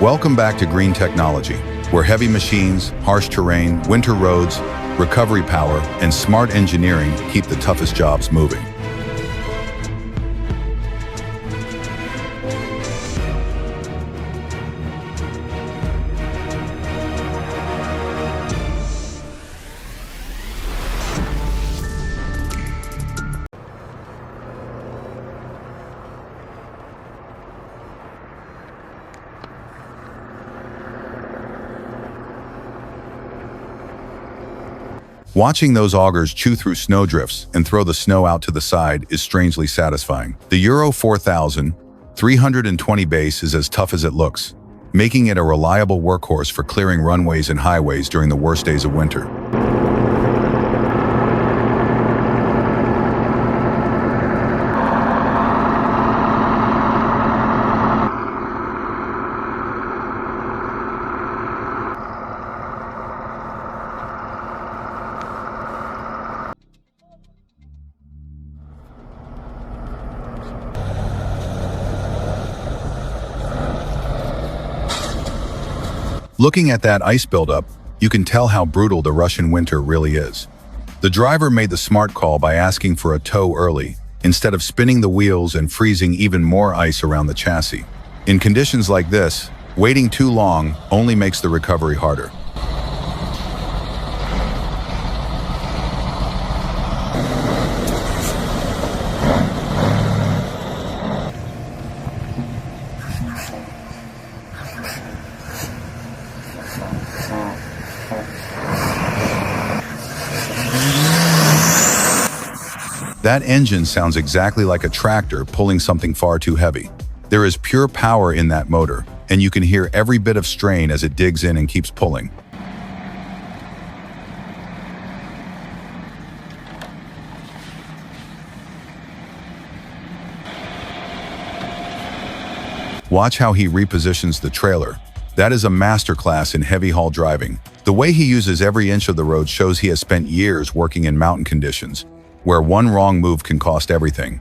Welcome back to Green Technology, where heavy machines, harsh terrain, winter roads, recovery power, and smart engineering keep the toughest jobs moving. Watching those augers chew through snowdrifts and throw the snow out to the side is strangely satisfying. The Euro 4000 320 base is as tough as it looks, making it a reliable workhorse for clearing runways and highways during the worst days of winter. Looking at that ice buildup, you can tell how brutal the Russian winter really is. The driver made the smart call by asking for a tow early, instead of spinning the wheels and freezing even more ice around the chassis. In conditions like this, waiting too long only makes the recovery harder. That engine sounds exactly like a tractor pulling something far too heavy. There is pure power in that motor, and you can hear every bit of strain as it digs in and keeps pulling. Watch how he repositions the trailer. That is a masterclass in heavy haul driving. The way he uses every inch of the road shows he has spent years working in mountain conditions, where one wrong move can cost everything.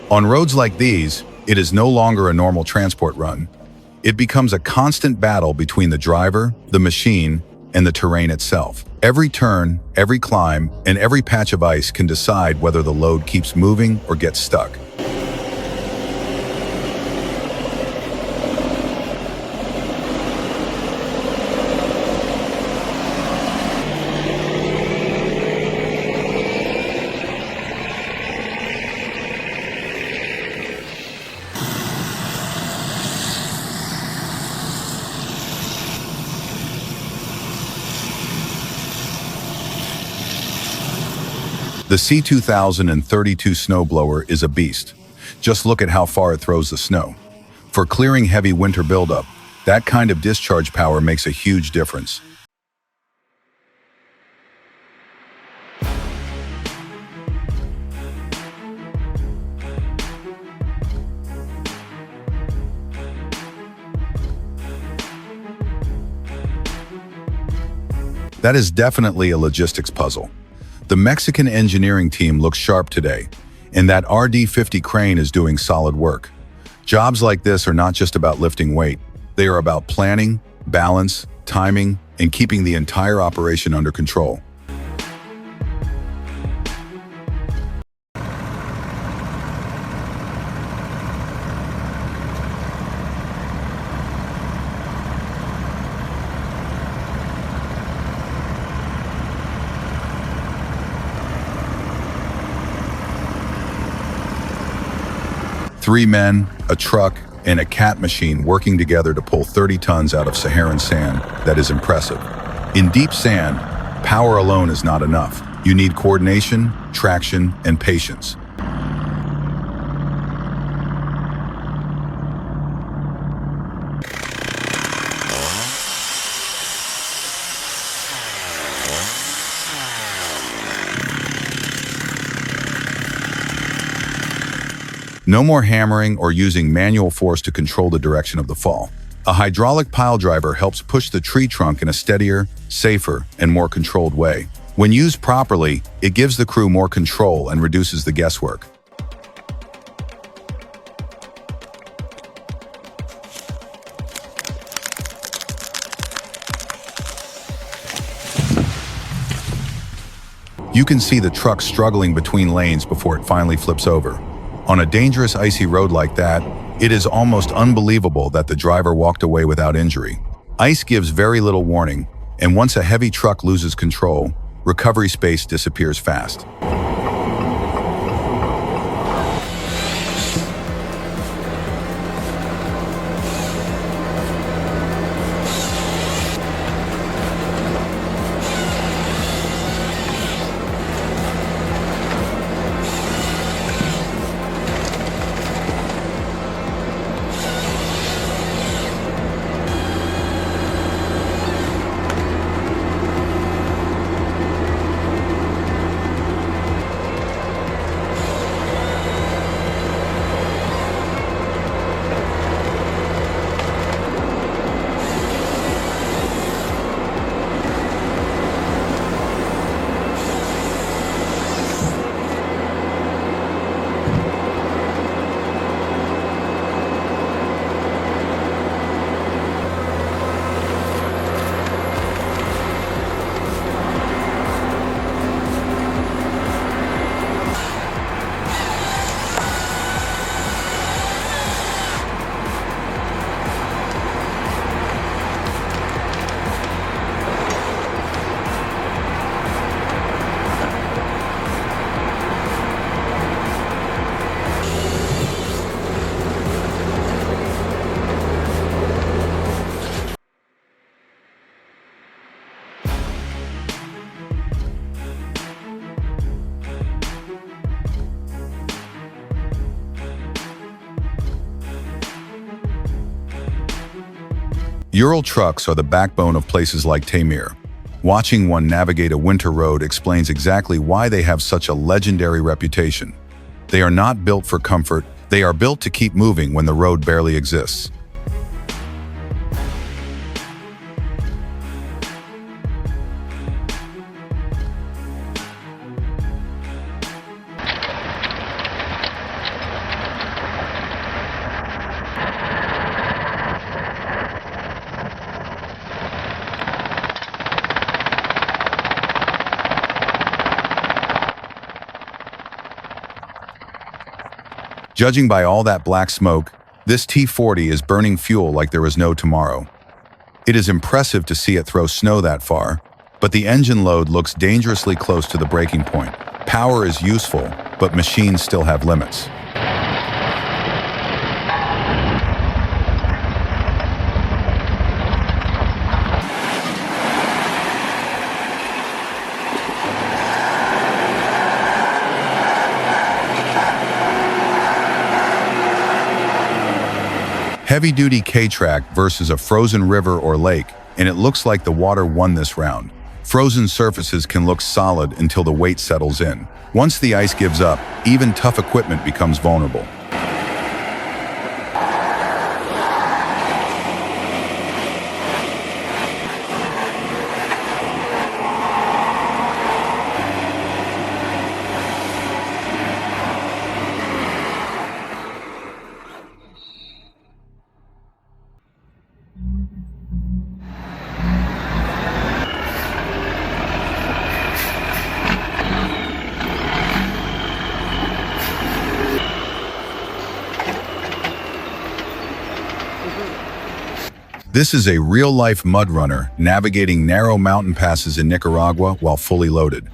On roads like these, it is no longer a normal transport run. It becomes a constant battle between the driver, the machine, and the terrain itself. Every turn, every climb, and every patch of ice can decide whether the load keeps moving or gets stuck. The C2032 snowblower is a beast. Just look at how far it throws the snow. For clearing heavy winter buildup, that kind of discharge power makes a huge difference. That is definitely a logistics puzzle. The Mexican engineering team looks sharp today, and that RD-50 crane is doing solid work. Jobs like this are not just about lifting weight. They are about planning, balance, timing, and keeping the entire operation under control. Three men, a truck, and a cat machine working together to pull 30 tons out of Saharan sand. That is impressive. In deep sand, power alone is not enough. You need coordination, traction, and patience. No more hammering or using manual force to control the direction of the fall. A hydraulic pile driver helps push the tree trunk in a steadier, safer, and more controlled way. When used properly, it gives the crew more control and reduces the guesswork. You can see the truck struggling between lanes before it finally flips over. On a dangerous icy road like that, it is almost unbelievable that the driver walked away without injury. Ice gives very little warning, and once a heavy truck loses control, recovery space disappears fast. Ural trucks are the backbone of places like Taymyr. Watching one navigate a winter road explains exactly why they have such a legendary reputation. They are not built for comfort, they are built to keep moving when the road barely exists. Judging by all that black smoke, this T-40 is burning fuel like there is no tomorrow. It is impressive to see it throw snow that far, but the engine load looks dangerously close to the breaking point. Power is useful, but machines still have limits. Heavy-duty K-track versus a frozen river or lake, and it looks like the water won this round. Frozen surfaces can look solid until the weight settles in. Once the ice gives up, even tough equipment becomes vulnerable. This is a real-life mud runner navigating narrow mountain passes in Nicaragua while fully loaded.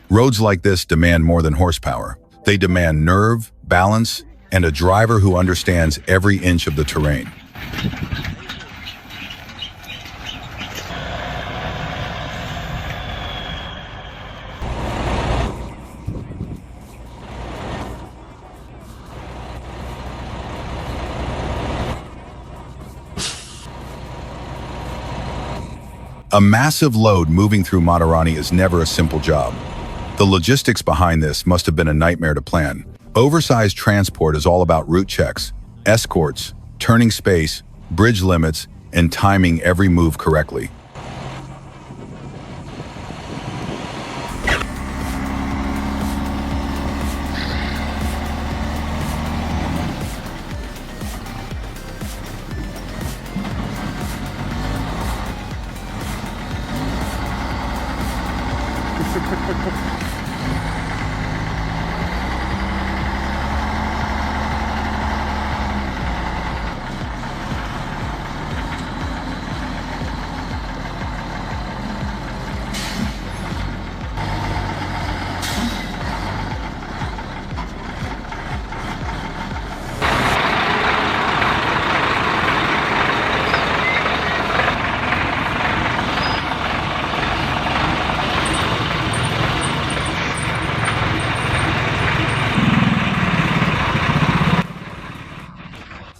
Roads like this demand more than horsepower. They demand nerve, balance, and a driver who understands every inch of the terrain. A massive load moving through Matarani is never a simple job. The logistics behind this must have been a nightmare to plan. Oversized transport is all about route checks, escorts, turning space, bridge limits, and timing every move correctly.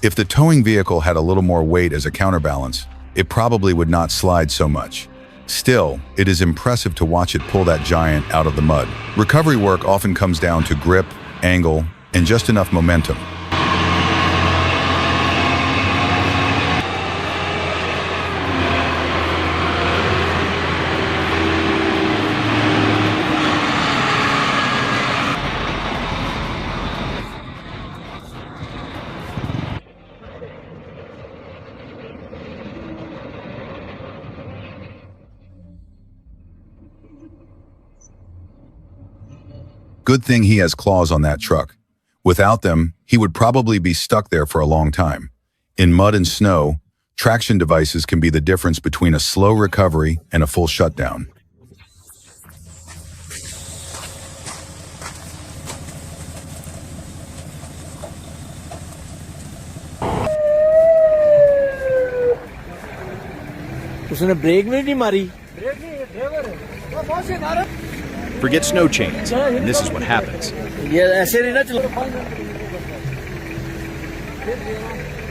If the towing vehicle had a little more weight as a counterbalance, it probably would not slide so much. Still, it is impressive to watch it pull that giant out of the mud. Recovery work often comes down to grip, angle, and just enough momentum. Good thing he has claws on that truck. Without them, he would probably be stuck there for a long time. In mud and snow, traction devices can be the difference between a slow recovery and a full shutdown. उसने break भी नहीं मारी. Forget snow chains, and this is what happens. ये ऐसे नहीं ना चलो.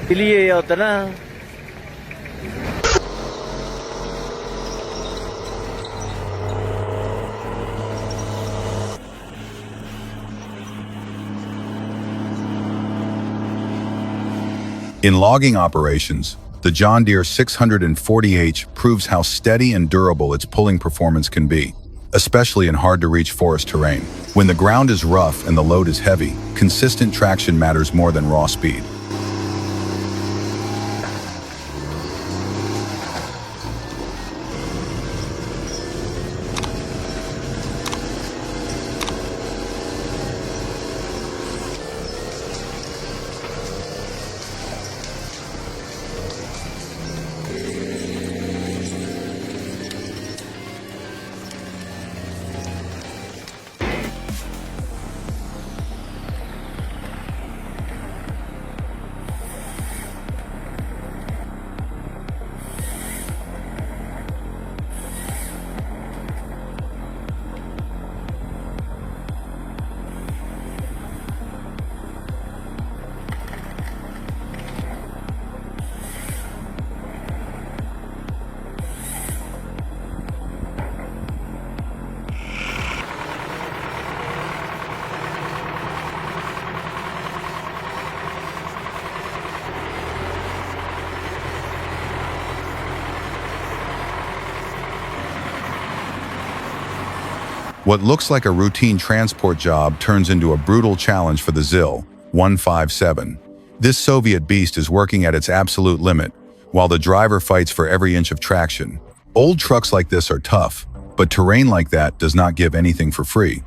इसलिए ये होता ना. In logging operations, the John Deere 640H proves how steady and durable its pulling performance can be, especially in hard-to-reach forest terrain. When the ground is rough and the load is heavy, consistent traction matters more than raw speed. What looks like a routine transport job turns into a brutal challenge for the ZIL 157. This Soviet beast is working at its absolute limit, while the driver fights for every inch of traction. Old trucks like this are tough, but terrain like that does not give anything for free.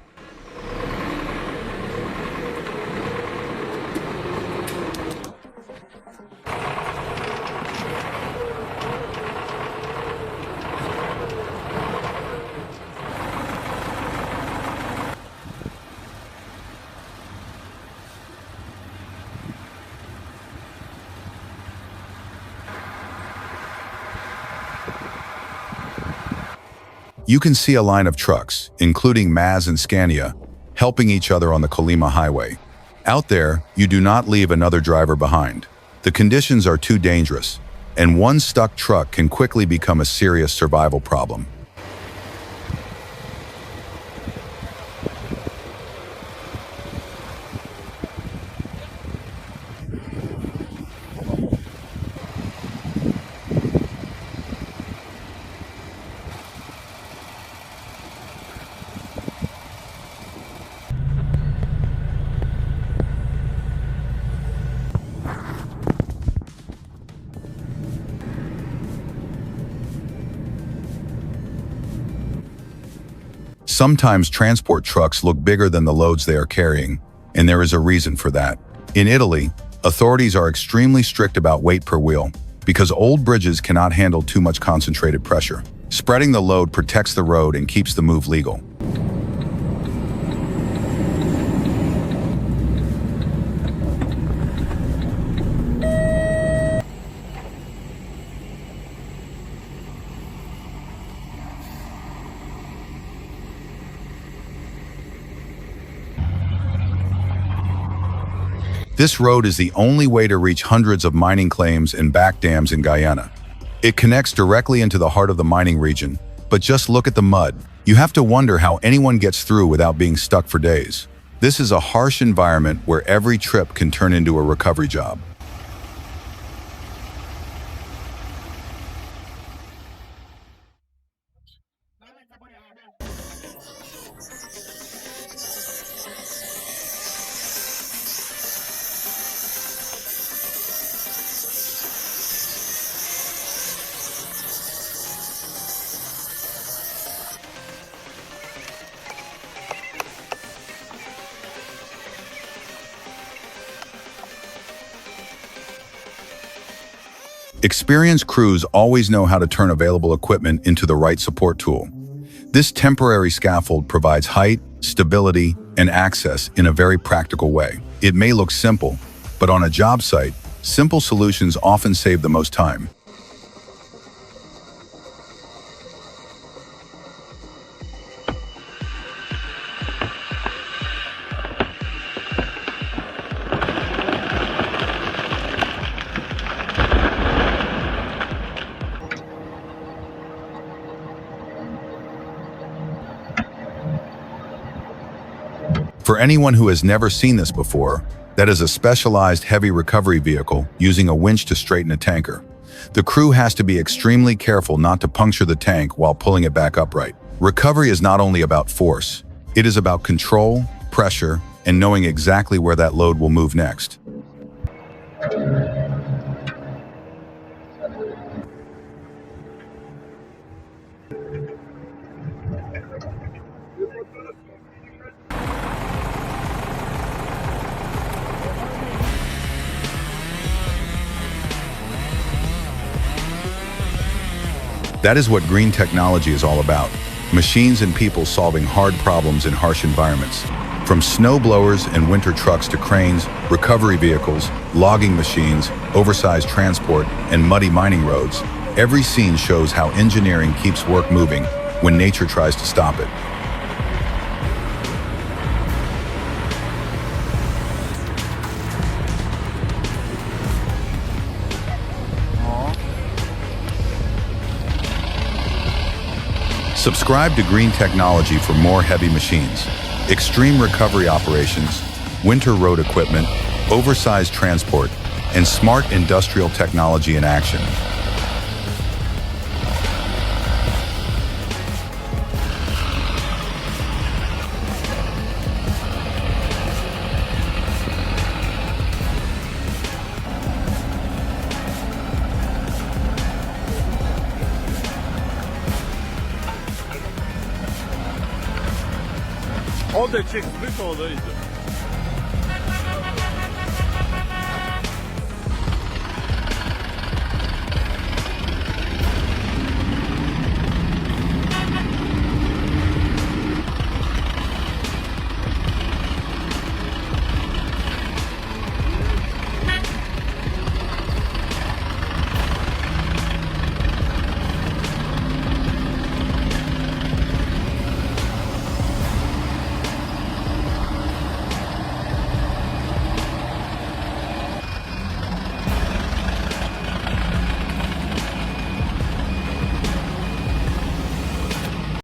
You can see a line of trucks, including Maz and Scania, helping each other on the Kolyma highway. Out there, you do not leave another driver behind. The conditions are too dangerous, and one stuck truck can quickly become a serious survival problem. Sometimes transport trucks look bigger than the loads they are carrying, and there is a reason for that. In Italy, authorities are extremely strict about weight per wheel because old bridges cannot handle too much concentrated pressure. Spreading the load protects the road and keeps the move legal. This road is the only way to reach hundreds of mining claims and back dams in Guyana. It connects directly into the heart of the mining region, but just look at the mud. You have to wonder how anyone gets through without being stuck for days. This is a harsh environment where every trip can turn into a recovery job. Experienced crews always know how to turn available equipment into the right support tool. This temporary scaffold provides height, stability, and access in a very practical way. It may look simple, but on a job site, simple solutions often save the most time. For anyone who has never seen this before, that is a specialized heavy recovery vehicle using a winch to straighten a tanker. The crew has to be extremely careful not to puncture the tank while pulling it back upright. Recovery is not only about force, it is about control, pressure, and knowing exactly where that load will move next. That is what green technology is all about. Machines and people solving hard problems in harsh environments. From snow blowers and winter trucks to cranes, recovery vehicles, logging machines, oversized transport, and muddy mining roads, every scene shows how engineering keeps work moving when nature tries to stop it. Subscribe to Green Technology for more heavy machines, extreme recovery operations, winter road equipment, oversized transport, and smart industrial technology in action. O da çıkmış, o da iyidir.